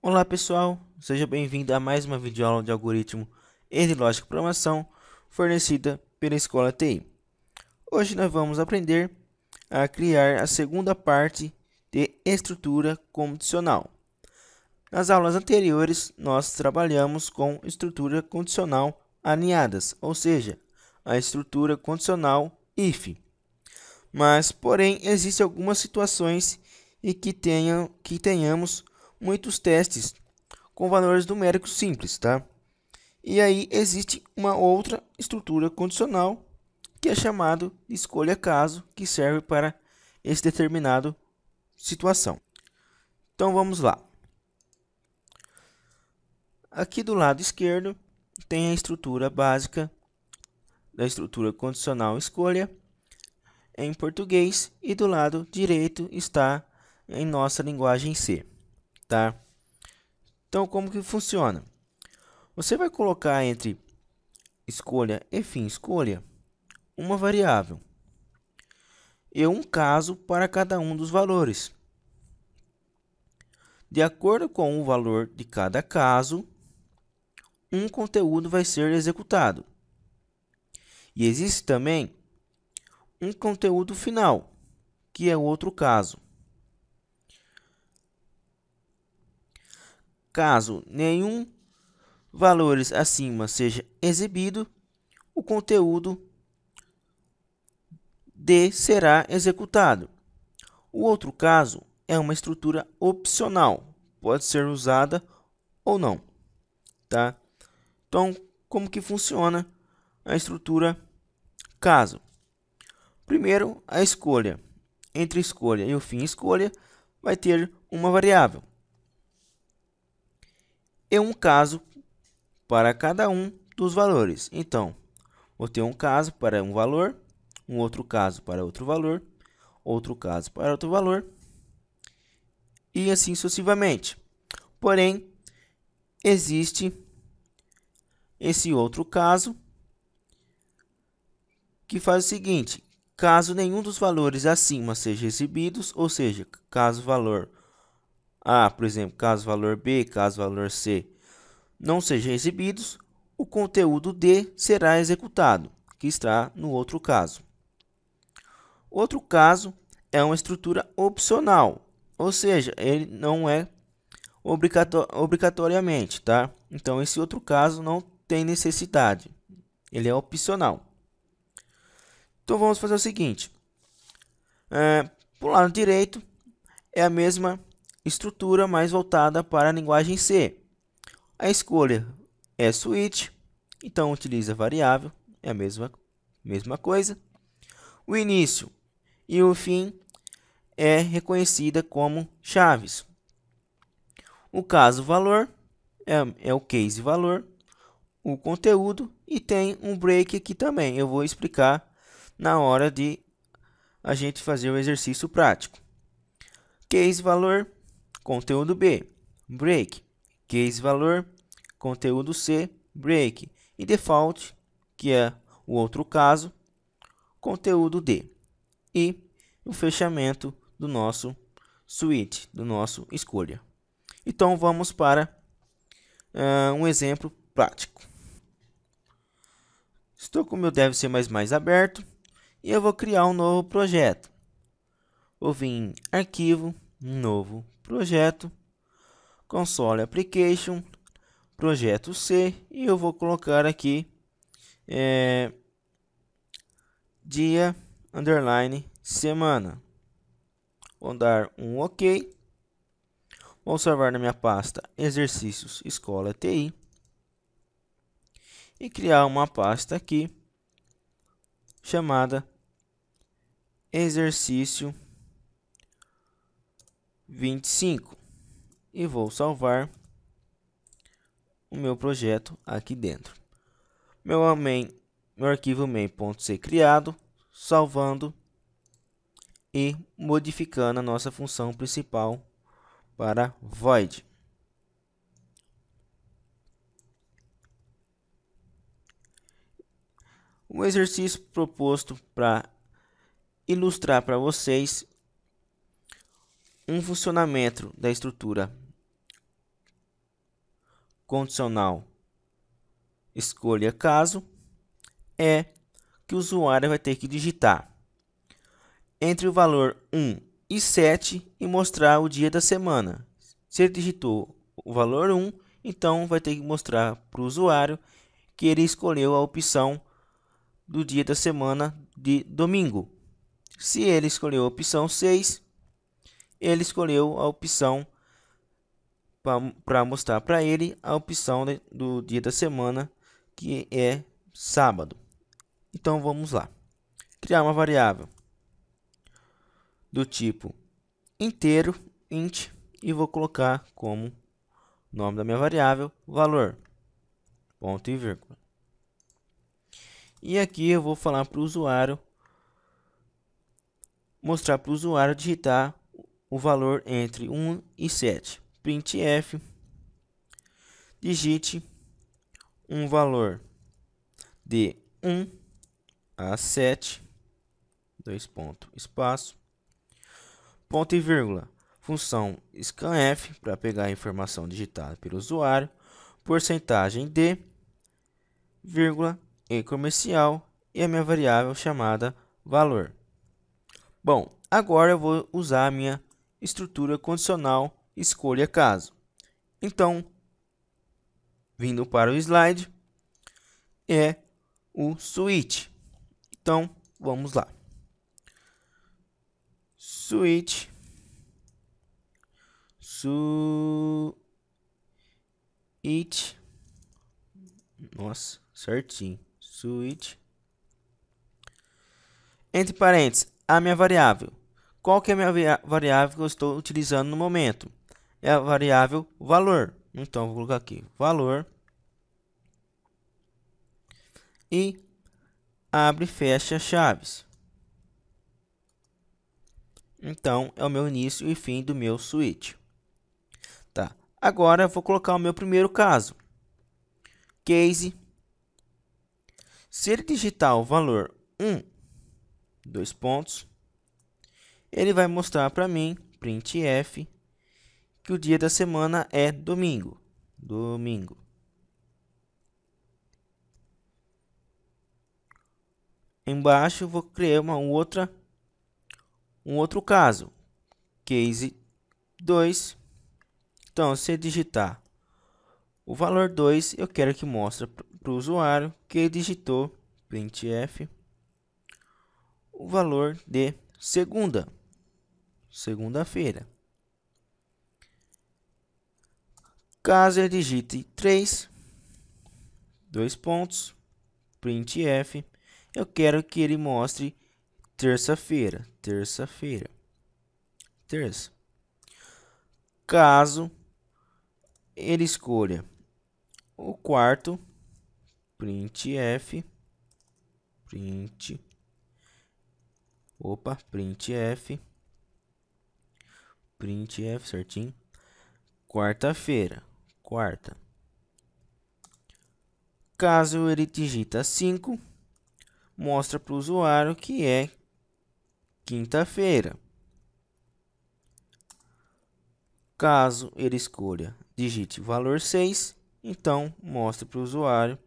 Olá pessoal, seja bem-vindo a mais uma videoaula de algoritmo e de lógica de programação fornecida pela Escola TI. Hoje nós vamos aprender a criar a segunda parte de estrutura condicional. Nas aulas anteriores nós trabalhamos com estrutura condicional alinhadas, ou seja, a estrutura condicional if. Mas, porém, existem algumas situações em que tenhamos muitos testes com valores numéricos simples, tá? E aí existe uma outra estrutura condicional que é chamado de escolha caso, que serve para esse determinado situação. Então vamos lá. Aqui do lado esquerdo tem a estrutura básica da estrutura condicional escolha em português e do lado direito está em nossa linguagem C, tá? Então como que funciona? Você vai colocar entre escolha e fim escolha uma variável e um caso para cada um dos valores. De acordo com o valor de cada caso, um conteúdo vai ser executado. E existe também um conteúdo final, que é outro caso. Caso nenhum valores acima seja exibido, o conteúdo D será executado. O outro caso é uma estrutura opcional, pode ser usada ou não, tá? Então, como que funciona a estrutura caso? Primeiro, a escolha. Entre escolha e o fim escolha, vai ter uma variável e um caso para cada um dos valores. Então, vou ter um caso para um valor, um outro caso para outro valor, outro caso para outro valor, e assim sucessivamente. Porém, existe esse outro caso que faz o seguinte: caso nenhum dos valores acima seja exibidos, ou seja, caso valor A, por exemplo, caso valor B, caso valor C não sejam exibidos, o conteúdo D será executado, que está no outro caso. Outro caso é uma estrutura opcional, ou seja, ele não é obrigatoriamente, tá? Então, esse outro caso não tem necessidade, ele é opcional. Então, vamos fazer o seguinte: para o lado direito é a mesma estrutura, mais voltada para a linguagem C. A escolha é switch, então utiliza variável, é a mesma coisa. O início e o fim é reconhecida como chaves. O caso valor é o case valor, o conteúdo, e tem um break aqui também. Eu vou explicar na hora de a gente fazer o exercício prático. Case valor, conteúdo B, break. Case valor, conteúdo C, break. E default, que é o outro caso, conteúdo D. E o fechamento do nosso switch, do nosso escolha. Então vamos para um exemplo prático. Estou com o meu Dev C++ aberto e eu vou criar um novo projeto. Vou vir em arquivo, novo projeto, console application, projeto C, e eu vou colocar aqui dia underline semana. Vou dar um OK. Vou salvar na minha pasta exercícios escola TI e criar uma pasta aqui chamada exercício 25 e vou salvar o meu projeto aqui dentro. Meu arquivo main.c criado, salvando e modificando a nossa função principal para void. O exercício proposto para ilustrar para vocês um funcionamento da estrutura condicional escolha caso é que o usuário vai ter que digitar entre o valor 1 e 7 e mostrar o dia da semana. Se ele digitou o valor 1, então vai ter que mostrar para o usuário que ele escolheu a opção do dia da semana de domingo. Se ele escolheu a opção 6, ele escolheu a opção para mostrar para ele a opção do dia da semana, que é sábado. Então vamos lá. Criar uma variável do tipo inteiro, int, e vou colocar como nome da minha variável valor, ponto e vírgula. E aqui eu vou falar para o usuário, mostrar para o usuário digitar o valor entre 1 e 7. Printf, digite um valor de 1 a 7, dois pontos, espaço, ponto e vírgula. Função scanf para pegar a informação digitada pelo usuário, porcentagem de, vírgula, e comercial e a minha variável chamada valor. Bom, agora eu vou usar a minha estrutura condicional escolha caso. Então, vindo para o slide, é o switch. Então, vamos lá. Switch. Nossa, certinho. Switch. Entre parênteses, a minha variável. Qual que é a minha variável que eu estou utilizando no momento? É a variável valor. Então, vou colocar aqui valor. E abre e fecha chaves. Então, é o meu início e fim do meu switch. Tá. Agora, eu vou colocar o meu primeiro caso. Case. Se ele digitar o valor 1, dois pontos, ele vai mostrar para mim, printf, que o dia da semana é domingo. Domingo. Embaixo eu vou criar um outro caso. Case 2. Então, se eu digitar o valor 2, eu quero que mostre para o usuário que ele digitou, printf, o valor de segunda-feira. Caso ele digite 3, dois pontos, printf, eu quero que ele mostre terça-feira, terça. Caso ele escolha o quarto, printf, printf, certinho, quarta-feira, quarta. Caso ele digita 5, mostra para o usuário que é quinta-feira. Caso ele escolha, digite valor 6, então mostra para o usuário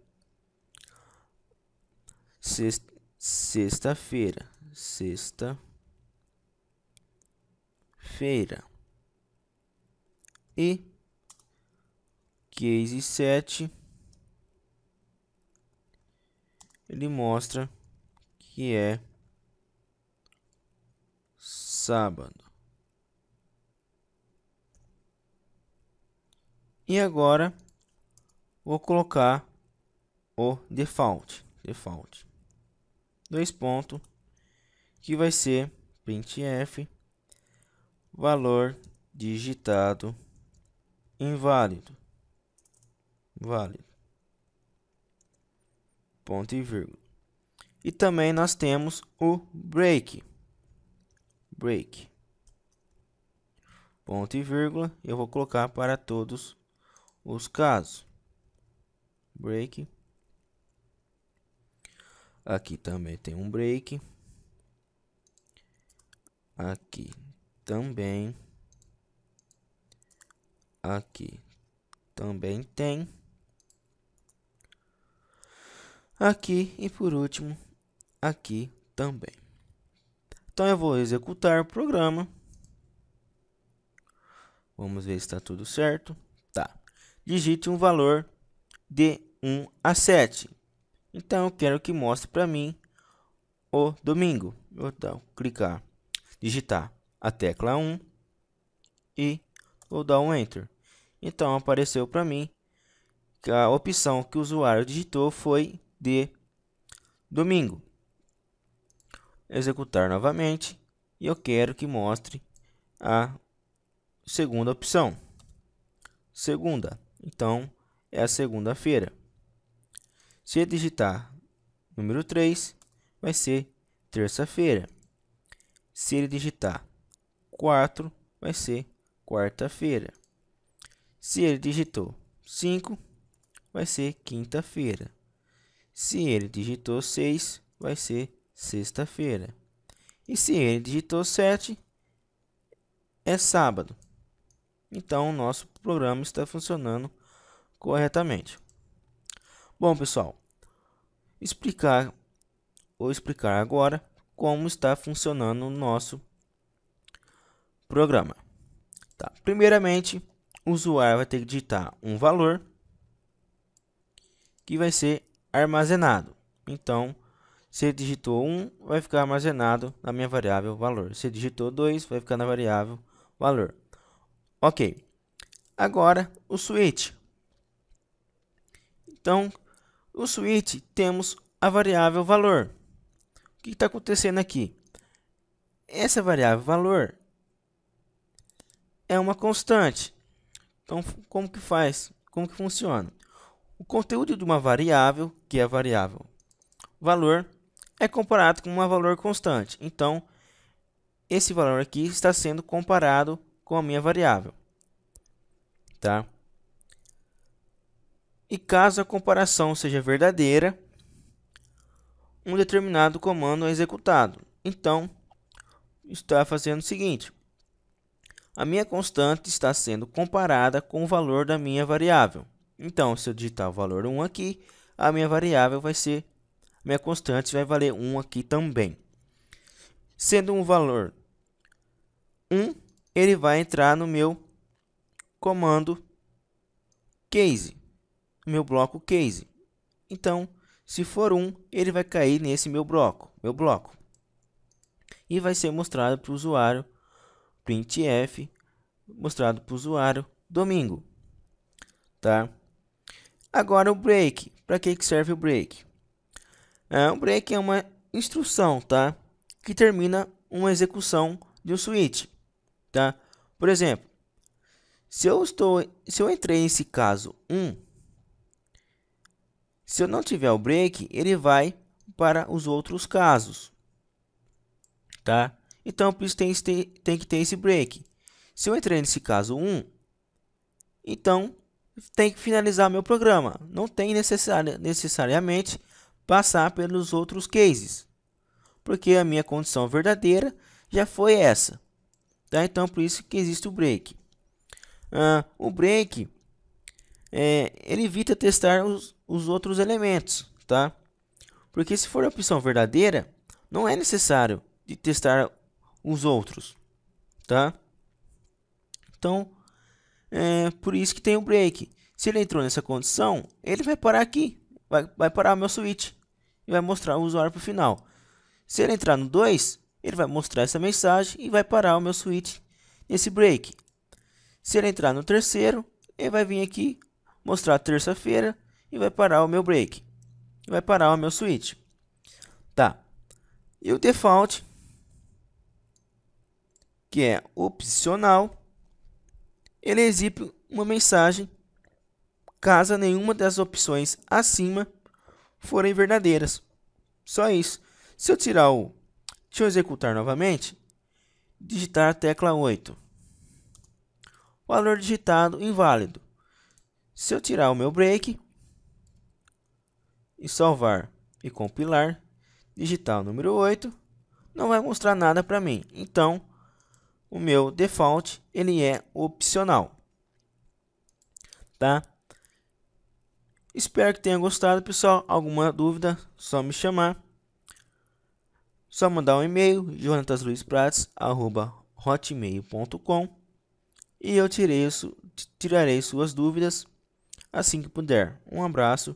sexta-feira, E case 7, ele mostra que é sábado. E agora vou colocar o default. Dois pontos, que vai ser printf valor digitado inválido. Ponto e vírgula. E também nós temos o break. Ponto e vírgula. Eu vou colocar para todos os casos. Break. Aqui também tem um break. Aqui também. Aqui também tem. aqui e por último aqui também. Então eu vou executar o programa. Vamos ver se está tudo certo. Tá. Digite um valor de 1 a 7. Então eu quero que mostre para mim o domingo. Eu vou clicar, digitar a tecla 1 e vou dar um Enter. Então apareceu para mim que a opção que o usuário digitou foi de domingo. Executar novamente e eu quero que mostre a segunda opção. Segunda. Então é a segunda-feira. Se eu digitar número 3, vai ser terça-feira. Se ele digitar 4, vai ser quarta-feira. Se ele digitou 5, vai ser quinta-feira. Se ele digitou 6, vai ser sexta-feira. E se ele digitou 7, é sábado. Então, o nosso programa está funcionando corretamente. Bom, pessoal, vou explicar agora como está funcionando o nosso programa. Tá. Primeiramente, o usuário vai ter que digitar um valor que vai ser armazenado. Então, se ele digitou 1, vai ficar armazenado na minha variável valor. Se ele digitou 2, vai ficar na variável valor. Ok. Agora, o switch. Então, o switch temos a variável valor. O que está acontecendo aqui? Essa variável valor é uma constante. Então, como que faz? Como que funciona? O conteúdo de uma variável, que é a variável valor, é comparado com um valor constante. Então, esse valor aqui está sendo comparado com a minha variável. Tá? E caso a comparação seja verdadeira, um determinado comando é executado. Então, está fazendo o seguinte: a minha constante está sendo comparada com o valor da minha variável. Então, se eu digitar o valor 1 aqui, a minha variável vai ser, minha constante vai valer 1 aqui também. Sendo um valor 1, ele vai entrar no meu comando case, no meu bloco case. Então, se for 1, ele vai cair nesse meu bloco. E vai ser mostrado para o usuário printf, mostrado para o usuário domingo. Tá? Agora o break. Para que serve o break? O break é uma instrução, tá? Que termina uma execução de um switch. Tá? Por exemplo, se eu entrei nesse caso 1, se eu não tiver o break, ele vai para os outros casos. Tá? Então, por isso tem que ter esse break. Se eu entrei nesse caso 1, então tem que finalizar meu programa. Não tem necessariamente passar pelos outros cases, porque a minha condição verdadeira já foi essa. Tá? Então, por isso que existe o break. O break ele evita testar os outros elementos, tá? Porque se for a opção verdadeira, não é necessário de testar os outros, tá? Então, por isso que tem o break. Se ele entrou nessa condição, ele vai parar aqui, vai parar o meu switch e vai mostrar o usuário para o final. Se ele entrar no 2, ele vai mostrar essa mensagem e vai parar o meu switch nesse break. Se ele entrar no terceiro, ele vai vir aqui, mostrar terça-feira e vai parar o meu break. Vai parar o meu switch. Tá. E o default, que é opcional, ele exibe uma mensagem caso nenhuma das opções acima forem verdadeiras. Só isso. Se eu tirar deixa eu executar novamente, digitar a tecla 8. Valor digitado inválido. Se eu tirar o meu break e salvar e compilar, digitar o número 8, não vai mostrar nada para mim. Então, o meu default ele é opcional. Tá? Espero que tenha gostado, pessoal. Alguma dúvida, só me chamar. Só mandar um e-mail, jonatasluisprates@hotmail.com, e eu tirarei suas dúvidas assim que puder. Um abraço.